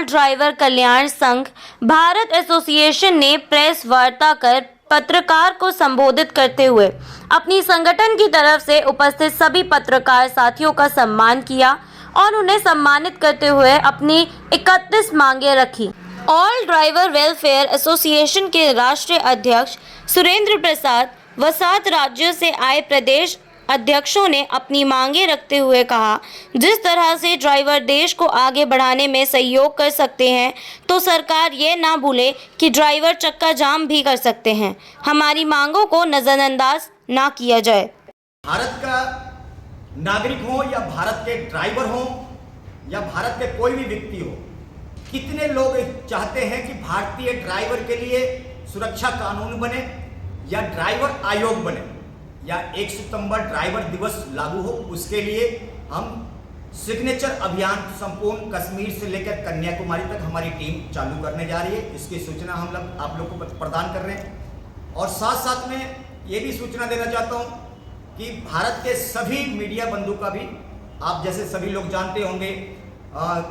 Driver कल्याण संघ Bharat association ने press वार्ता कर पत्रकार को संबोधित करते हुए अपनी संगठन की तरफ से उपस्थित सभी पत्रकार साथियों का सम्मान किया और उन्हें सम्मानित करते हुए अपनी 31 मांगे रखी। ऑल ड्राइवर वेलफेयर एसोसिएशन के राष्ट्रीय अध्यक्ष सुरेंद्र प्रसाद व 7 राज्यों से आए प्रदेश अध्यक्षों ने अपनी मांगे रखते हुए कहा, जिस तरह से ड्राइवर देश को आगे बढ़ाने में सहयोग कर सकते हैं तो सरकार ये ना भूले कि ड्राइवर चक्का जाम भी कर सकते हैं। हमारी मांगों को नज़रअंदाज ना किया जाए। भारत का नागरिक हो या भारत के ड्राइवर हो या भारत के कोई भी व्यक्ति हो, कितने लोग चाहते हैं कि भारतीय ड्राइवर के लिए सुरक्षा कानून बने या ड्राइवर आयोग बने या 1 सितंबर ड्राइवर दिवस लागू हो। उसके लिए हम सिग्नेचर अभियान संपूर्ण कश्मीर से लेकर कन्याकुमारी तक हमारी टीम चालू करने जा रही है। इसकी सूचना हम लोग आप लोग को प्रदान कर रहे हैं और साथ साथ में ये भी सूचना देना चाहता हूँ कि भारत के सभी मीडिया बंधु का भी, आप जैसे सभी लोग जानते होंगे,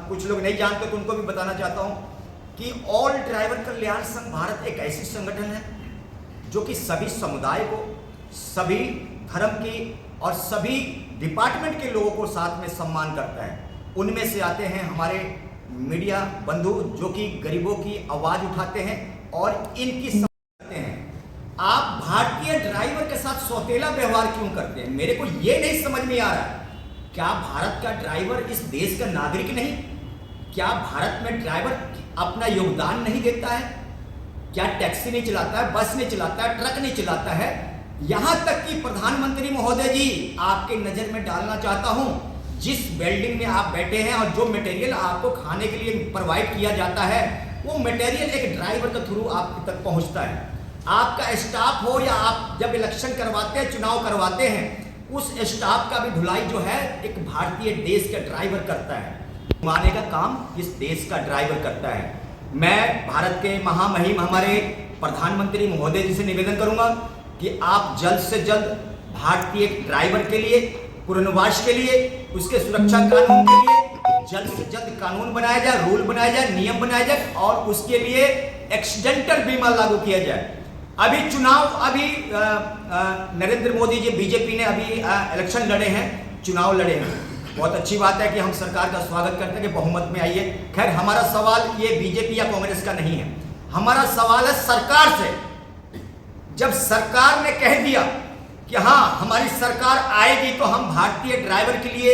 कुछ लोग नहीं जानते तो उनको भी बताना चाहता हूँ कि ऑल ड्राइवर कल्याण संघ भारत एक ऐसी संगठन है जो कि सभी समुदाय को, सभी धर्म की और सभी डिपार्टमेंट के लोगों को साथ में सम्मान करता है। उनमें से आते हैं हमारे मीडिया बंधु जो कि गरीबों की आवाज उठाते हैं और इनकी समझ करते हैं। आप भारतीय ड्राइवर के साथ सौतेला व्यवहार क्यों करते हैं? मेरे को ये नहीं समझ में आ रहा। क्या भारत का ड्राइवर इस देश का नागरिक नहीं? क्या भारत में ड्राइवर अपना योगदान नहीं देता है? क्या टैक्सी नहीं चलाता है, बस नहीं चलाता है, ट्रक नहीं चलाता है? यहां तक कि प्रधानमंत्री महोदय जी, आपके नजर में डालना चाहता हूं, जिस बिल्डिंग में आप बैठे हैं और जो मटेरियल आपको खाने के लिए प्रोवाइड किया जाता है, वो मटेरियल एक ड्राइवर के थ्रू आप तक पहुंचता है। आपका स्टाफ हो या आप जब इलेक्शन करवाते हैं, चुनाव करवाते हैं, उस स्टाफ का भी धुलाई जो है एक भारतीय देश का ड्राइवर करता है। घुमाने का काम इस देश का ड्राइवर करता है। मैं भारत के महामहिम हमारे प्रधानमंत्री महोदय जी से निवेदन करूंगा कि आप जल्द से जल्द भारतीय ड्राइवर के लिए, पुनर्वास के लिए, उसके सुरक्षा कानून के लिए जल्द से जल्द कानून बनाया जाए, रूल बनाया जाए, नियम बनाया जाए और उसके लिए एक्सीडेंटल बीमा लागू किया जाए। अभी चुनाव नरेंद्र मोदी जी, बीजेपी ने अभी इलेक्शन लड़े हैं, चुनाव लड़े हैं। बहुत अच्छी बात है कि हम सरकार का स्वागत करते हैं कि बहुमत में आई है। खैर, हमारा सवाल ये बीजेपी या कांग्रेस का नहीं है, हमारा सवाल है सरकार से। जब सरकार ने कह दिया कि हाँ हमारी सरकार आएगी तो हम भारतीय ड्राइवर के लिए,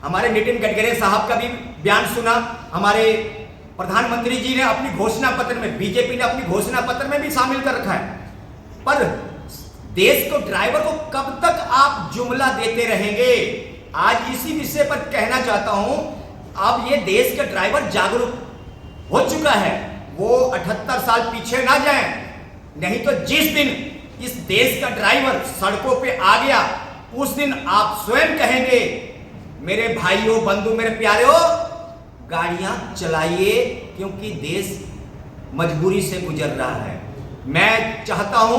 हमारे नितिन गडकरी साहब का भी बयान सुना, हमारे प्रधानमंत्री जी ने अपनी घोषणा पत्र में, बीजेपी ने अपनी घोषणा पत्र में भी शामिल कर रखा है। पर देश को, ड्राइवर को कब तक आप जुमला देते रहेंगे? आज इसी विषय पर कहना चाहता हूं, अब ये देश का ड्राइवर जागरूक हो चुका है, वो 78 साल पीछे ना जाएं, नहीं तो जिस दिन इस देश का ड्राइवर सड़कों पे आ गया, उस दिन आप स्वयं कहेंगे, मेरे भाइयों, बंधु, मेरे प्यारे, गाड़ियां चलाइए क्योंकि देश मजबूरी से गुजर रहा है। मैं चाहता हूं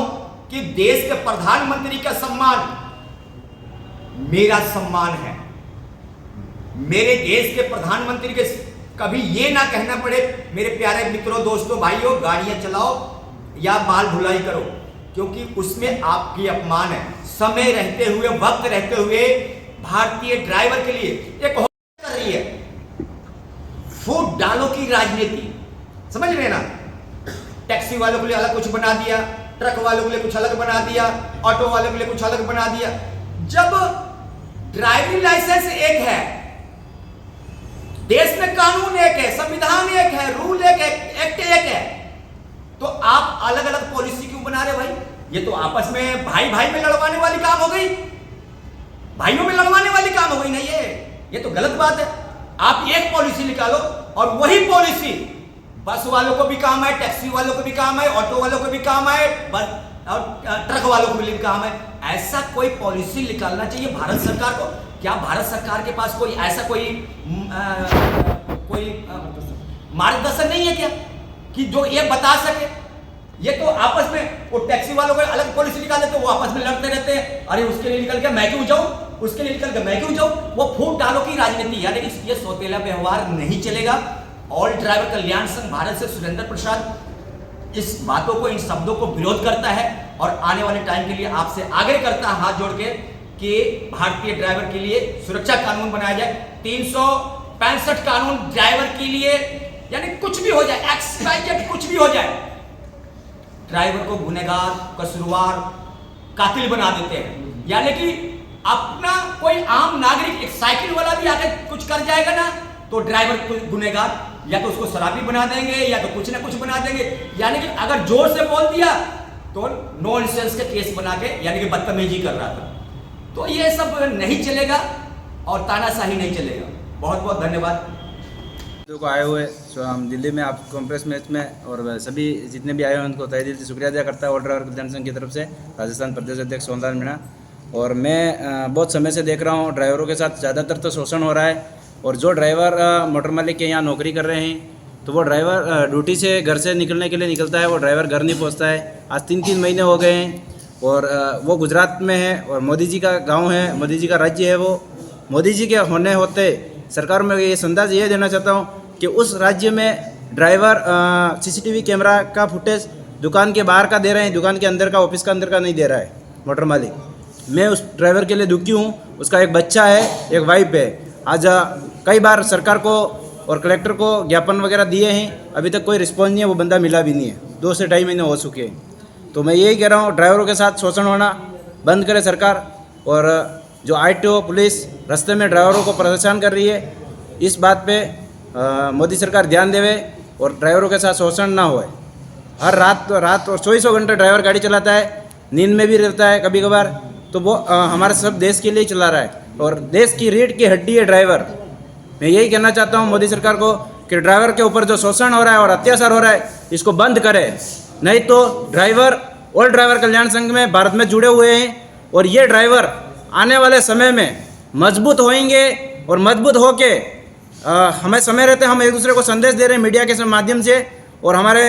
कि देश के प्रधानमंत्री का सम्मान मेरा सम्मान है। मेरे देश के प्रधानमंत्री के कभी ये ना कहना पड़े, मेरे प्यारे मित्रों, दोस्तों, भाइयों, गाड़ियां चलाओ या बाल धुलाई करो, क्योंकि उसमें आपकी अपमान है। समय रहते हुए, वक्त रहते हुए भारतीय ड्राइवर के लिए एक कर रही है फूट डालो की राजनीति, समझ रहे ना? टैक्सी वालों के लिए अलग कुछ बना दिया, ट्रक वालों के लिए कुछ अलग बना दिया, ऑटो वालों के लिए कुछ अलग बना दिया। जब ड्राइविंग लाइसेंस एक है, देश में कानून एक है, संविधान एक है, रूल एक है, एक्ट एक है, तो आप अलग अलग पॉलिसी क्यों बना रहे भाई? ये तो आपस में भाई भाई में लड़वाने वाली काम हो गई, भाइयों में लड़वाने वाली काम हो गई ना। ये तो गलत बात है। आप एक पॉलिसी निकालो और वही पॉलिसी बस वालों को भी काम है, टैक्सी वालों को भी काम है, ऑटो वालों को भी काम है और ट्रक वालों को भी काम है। ऐसा कोई पॉलिसी निकालना चाहिए भारत सरकार को। क्या भारत सरकार के पास कोई ऐसा कोई मार्गदर्शन नहीं है क्या कि जो ये बता सके? ये तो आपस में वो टैक्सी वालों को अलग पॉलिसी निकाल देते, वो आपस में लड़ते रहते हैं, अरे उसके लिए निकल के मैं क्यों जाऊं, उसके लिए निकल के मैं क्यों जाऊं। वो फूट डालो की राजनीति, यानी कि ये सौतेला व्यवहार नहीं चलेगा। ऑल ड्राइवर कल्याण संघ भारत से सुरेंद्र प्रसाद इस बातों को, इन शब्दों को विरोध करता है और आने वाले टाइम के लिए आपसे आग्रह करता है हाथ जोड़ के कि भारतीय ड्राइवर के लिए सुरक्षा कानून बनाया जाए। 365 कानून ड्राइवर के लिए, यानी कुछ भी हो जाए, एक्स कुछ भी हो जाए, ड्राइवर को गुनहगार, कसूरवार, कातिल बना देते हैं। यानी कि अपना कोई आम नागरिक, एक साइकिल वाला भी आके कुछ कर जाएगा ना, तो ड्राइवर को गुनहगार, या तो उसको शराबी बना देंगे या तो कुछ ना कुछ बना देंगे। यानी कि अगर जोर से बोल दिया तो नो इंश्योरेंस के केस बना के, यानी कि बदतमीजी कर रहा था। तो ये सब नहीं चलेगा और तानाशाही नहीं चलेगा। बहुत बहुत धन्यवाद को आए हुए हम दिल्ली में आप कॉन्फ्रेंस मैच में, और सभी जितने भी आए हैं उनको तहे दिल से शुक्रिया अदा करता है ऑल ड्राइवर कल्याण संघ की तरफ से, राजस्थान प्रदेश अध्यक्ष सोमनाथ मीणा। और मैं बहुत समय से देख रहा हूँ ड्राइवरों के साथ ज़्यादातर तो शोषण हो रहा है। और जो ड्राइवर मोटर मालिक के यहाँ नौकरी कर रहे हैं, तो वो ड्राइवर ड्यूटी से घर से निकलने के लिए निकलता है, वो ड्राइवर घर नहीं पहुँचता है। आज 3-3 महीने हो गए हैं और वो गुजरात में है और मोदी जी का गाँव है, मोदी जी का राज्य है। वो मोदी जी के होने होते सरकार में ये संदेश ये देना चाहता हूँ कि उस राज्य में ड्राइवर सीसीटीवी कैमरा का फुटेज दुकान के बाहर का दे रहे हैं, दुकान के अंदर का, ऑफिस का अंदर का नहीं दे रहा है मोटर मालिक। मैं उस ड्राइवर के लिए दुखी हूँ। उसका एक बच्चा है, एक वाइफ है। आज कई बार सरकार को और कलेक्टर को ज्ञापन वगैरह दिए हैं, अभी तक कोई रिस्पॉन्स नहीं है, वो बंदा मिला भी नहीं है। 2 से 2.5 महीने हो चुके हैं। तो मैं यही कह रहा हूँ, ड्राइवरों के साथ शोषण होना बंद करे सरकार। और जो आरटीओ पुलिस रास्ते में ड्राइवरों को परेशान कर रही है, इस बात पे मोदी सरकार ध्यान देवे और ड्राइवरों के साथ शोषण ना होए। हर रात और 24 घंटे ड्राइवर गाड़ी चलाता है, नींद में भी रहता है कभी कभार, तो वो हमारे सब देश के लिए चला रहा है और देश की रीढ़ की हड्डी है ड्राइवर। मैं यही कहना चाहता हूँ मोदी सरकार को कि ड्राइवर के ऊपर जो शोषण हो रहा है और अत्याचार हो रहा है, इसको बंद करे। नहीं तो ड्राइवर ऑल ड्राइवर कल्याण संघ में भारत में जुड़े हुए हैं और ये ड्राइवर आने वाले समय में मजबूत होंगे और मजबूत होके हमें समय रहते हम एक दूसरे को संदेश दे रहे हैं मीडिया के माध्यम से। और हमारे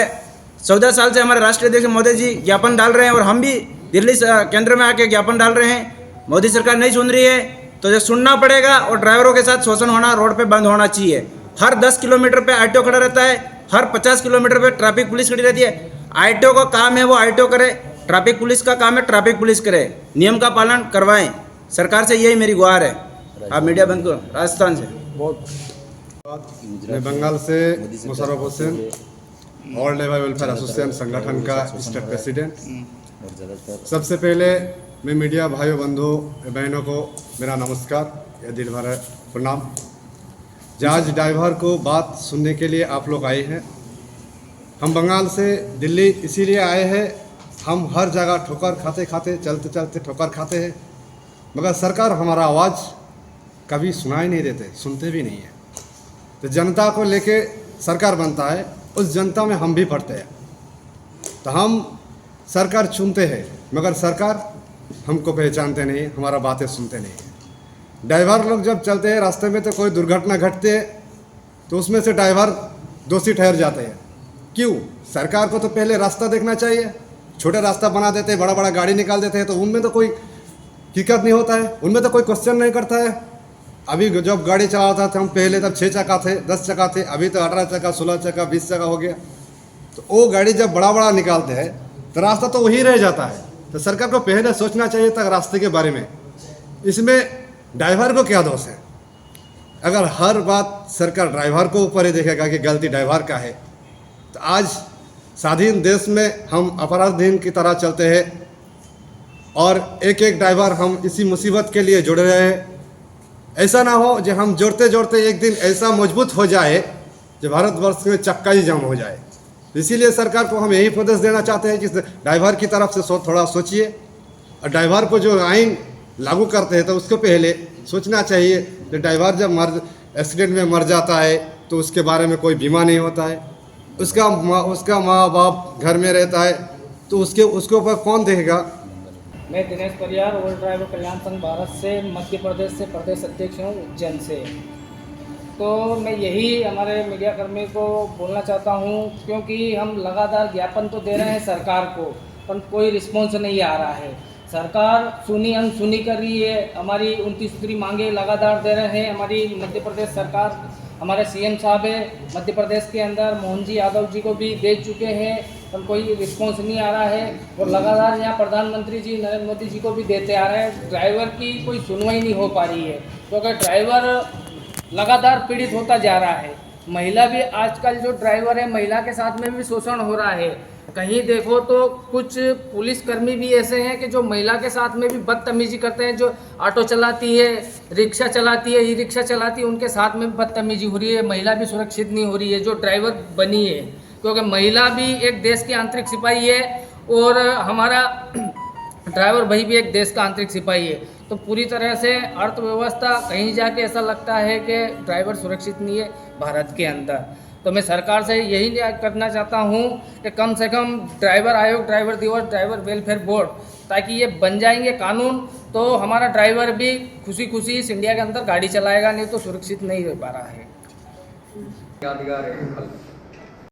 14 साल से हमारे राष्ट्रीय अध्यक्ष मोदी जी ज्ञापन डाल रहे हैं और हम भी दिल्ली केंद्र में आके ज्ञापन डाल रहे हैं। मोदी सरकार नहीं सुन रही है तो ये सुनना पड़ेगा और ड्राइवरों के साथ शोषण होना रोड पे बंद होना चाहिए। हर 10 किलोमीटर पे आरटीओ खड़ा रहता है, हर 50 किलोमीटर पे ट्रैफिक पुलिस खड़ी रहती है। आरटीओ का काम है वो आरटीओ करे, ट्रैफिक पुलिस का काम है ट्रैफिक पुलिस करे, नियम का पालन करवाएं। सरकार से यही मेरी गुहार है। आप मीडिया बंद करो। राजस्थान से मैं बंगाल से Musharraf Hussain, all driver welfare association संगठन का स्टेट प्रेसिडेंट। सबसे पहले मैं मीडिया भाइयों बंधु बहनों को मेरा नमस्कार या दिल भरा प्रणाम। जहाज ड्राइवर को बात सुनने के लिए आप लोग आए हैं। हम बंगाल से दिल्ली इसीलिए आए हैं, हम हर जगह ठोकर खाते खाते चलते चलते ठोकर खाते हैं, मगर सरकार हमारा आवाज़ कभी सुनाई नहीं देते, सुनते भी नहीं है। तो जनता को लेके सरकार बनता है, उस जनता में हम भी पढ़ते हैं। तो हम सरकार चुनते हैं मगर सरकार हमको पहचानते नहीं, हमारा बातें सुनते नहीं। ड्राइवर लोग जब चलते हैं रास्ते में तो कोई दुर्घटना घटती है तो उसमें से ड्राइवर दोषी ठहर जाते हैं। क्यों? सरकार को तो पहले रास्ता देखना चाहिए। छोटे रास्ता बना देते हैं, बड़ा बड़ा गाड़ी निकाल देते हैं, तो उनमें तो कोई दिक्कत नहीं होता है, उनमें तो कोई क्वेश्चन नहीं करता है। अभी जब गाड़ी चलाता था हम पहले, तब 6 चक्का थे, 10 चक्का थे, अभी तो 18 चक्का, 16 चक्का, 20 चक्का हो गया। तो वो गाड़ी जब बड़ा बड़ा निकालते हैं तो रास्ता तो वही रह जाता है। तो सरकार को पहले सोचना चाहिए था रास्ते के बारे में। इसमें ड्राइवर को क्या दोष है? अगर हर बात सरकार ड्राइवर को ऊपर ही देखेगा कि गलती ड्राइवर का है, तो आज स्वाधीन देश में हम अपराधीन की तरह चलते हैं और एक एक ड्राइवर हम इसी मुसीबत के लिए जुड़ रहे हैं। ऐसा ना हो जो हम जोड़ते जोड़ते एक दिन ऐसा मजबूत हो जाए जो भारतवर्ष में चक्का ही जाम हो जाए। इसीलिए सरकार को हम यही उपदेश देना चाहते हैं कि ड्राइवर की तरफ से थोड़ा सोचिए, और ड्राइवर को जो आइन लागू करते हैं तो उसको पहले सोचना चाहिए कि ड्राइवर जब एक्सीडेंट में मर जाता है तो उसके बारे में कोई बीमा नहीं होता है, उसका माँ बाप घर में रहता है, तो उसके ऊपर कौन देखेगा? मैं दिनेश परियार, ऑल ड्राइवर कल्याण संघ भारत से मध्य प्रदेश से प्रदेश अध्यक्ष हूँ, उज्जैन से। तो मैं यही हमारे मीडिया कर्मी को बोलना चाहता हूँ, क्योंकि हम लगातार ज्ञापन तो दे रहे हैं सरकार को, पर कोई रिस्पॉन्स नहीं आ रहा है। सरकार सुनी अनसुनी कर रही है। हमारी 29 सूत्री मांगे लगातार दे रहे हैं हमारी मध्य प्रदेश सरकार, हमारे सीएम साहब है मध्य प्रदेश के अंदर, मोहन जी यादव जी को भी दे चुके हैं, पर कोई रिस्पॉन्स नहीं आ रहा है। और लगातार यहाँ प्रधानमंत्री जी नरेंद्र मोदी जी को भी देते आ रहे हैं, ड्राइवर की कोई सुनवाई नहीं हो पा रही है, क्योंकि ड्राइवर लगातार पीड़ित होता जा रहा है। महिला भी आजकल जो ड्राइवर है, महिला के साथ में भी शोषण हो रहा है। कहीं देखो तो कुछ पुलिसकर्मी भी ऐसे हैं कि जो महिला के साथ में भी बदतमीजी करते हैं, जो ऑटो चलाती है, रिक्शा चलाती है, ई रिक्शा चलाती है, उनके साथ में भी बदतमीजी हो रही है। महिला भी सुरक्षित नहीं हो रही है जो ड्राइवर बनी है, क्योंकि महिला भी एक देश की आंतरिक सिपाही है और हमारा ड्राइवर भाई भी एक देश का आंतरिक सिपाही है। तो पूरी तरह से अर्थव्यवस्था कहीं जाके ऐसा लगता है कि ड्राइवर सुरक्षित नहीं है भारत के अंदर। तो मैं सरकार से यही करना चाहता हूँ कि कम से कम ड्राइवर आयोग, ड्राइवर दिवस, ड्राइवर वेलफेयर बोर्ड, ताकि ये बन जाएंगे कानून, तो हमारा ड्राइवर भी खुशी खुशी इस इंडिया के अंदर गाड़ी चलाएगा, नहीं तो सुरक्षित नहीं रह पा रहा है। यादगार है।